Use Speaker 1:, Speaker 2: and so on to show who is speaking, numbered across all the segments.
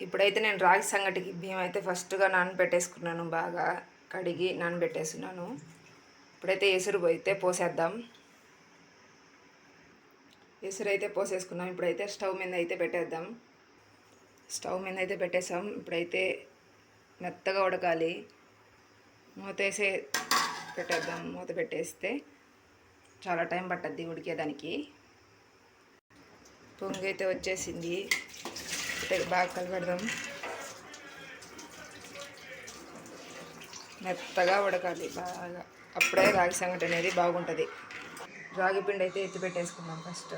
Speaker 1: ఇప్పుడైతే నేను రాగి సంగటికి బియ్యం అయితే ఫస్ట్గా నానబెట్టేసుకున్నాను, బాగా కడిగి నానబెట్టేస్తున్నాను. ఇప్పుడైతే ఎసురు అయితే పోసేద్దాం. ఎసురు అయితే పోసేసుకున్నాం. ఇప్పుడైతే స్టవ్ మీద అయితే పెట్టేద్దాం. స్టవ్ మీద అయితే పెట్టేసాం. ఇప్పుడైతే మెత్తగా ఉడకాలి. మూతేసే పెట్టేద్దాం. మూత పెట్టేస్తే చాలా టైం పట్టద్ది ఉడికేదానికి. పొంగి అయితే వచ్చేసింది. బాగా కలిపెడదాం. మెత్తగా ఉడకాలి బాగా, అప్పుడే రాగి సంగటి అనేది బాగుంటుంది. రాగి పిండి అయితే ఎత్తి పెట్టేసుకుందాం ఫస్ట్.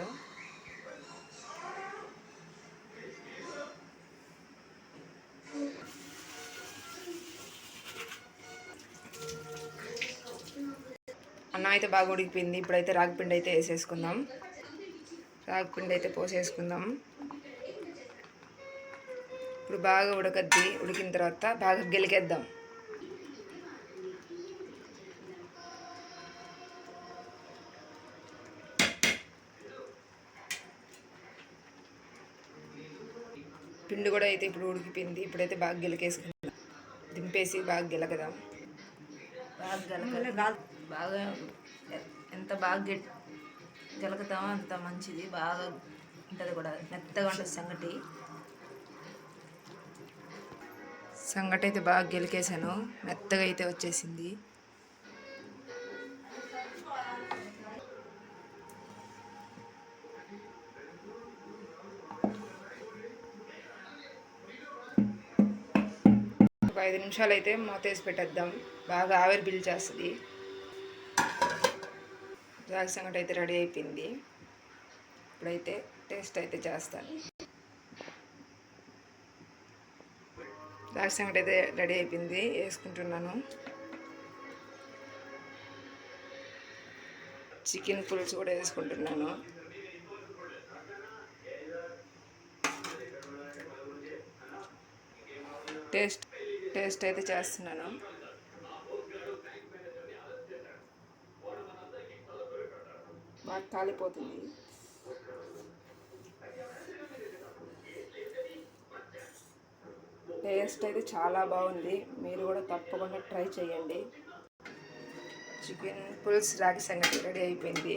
Speaker 1: అన్నం అయితే బాగా ఉడికిపోయింది. ఇప్పుడైతే రాగి పిండి అయితే వేసేసుకుందాం. రాగి పిండి అయితే పోసేసుకుందాం. ఇప్పుడు బాగా ఉడకద్ది. ఉడికిన తర్వాత బాగా గెలికేద్దాం. పిండి కూడా అయితే ఇప్పుడు ఉడికిపోయింది. ఇప్పుడైతే బాగా గెలికేసుకుందాం. దింపేసి బాగా గెలకదాం. బాగా ఎంత బాగా గెలకుతామో అంత మంచిది. బాగా ఉంటుంది కూడా, మెత్తగా ఉంటుంది సంగటి. సంగటి అయితే బాగా గెలికేసాను. మెత్తగా అయితే వచ్చేసింది. ఒక 5 నిమిషాలు అయితే మూతేసి పెట్టేద్దాం. బాగా ఆవిరి పీల్చేస్తుంది. రాగి సంగటి అయితే రెడీ అయిపోయింది. ఇప్పుడైతే టేస్ట్ అయితే చేస్తాను. రాగి సంగటి అయితే రెడీ అయిపోయింది. వేసుకుంటున్నాను. చికెన్ పులుసు కూడా వేసుకుంటున్నాను. టేస్ట్ అయితే చేస్తున్నాను. బాగా కాలిపోతుంది. టేస్ట్ అయితే చాలా బాగుంది. మీరు కూడా తప్పకుండా ట్రై చేయండి. చికెన్ పులుసు రాగి సంగటి రెడీ అయిపోయింది.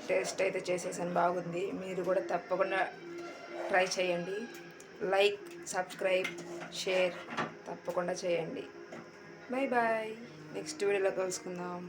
Speaker 1: టేస్ట్ అయితే చేసేసాను, బాగుంది. మీరు కూడా తప్పకుండా ట్రై చేయండి. లైక్, సబ్స్క్రైబ్, షేర్ తప్పకుండా చేయండి. Bye bye. నెక్స్ట్ వీడియోలో కలుసుకుందాం.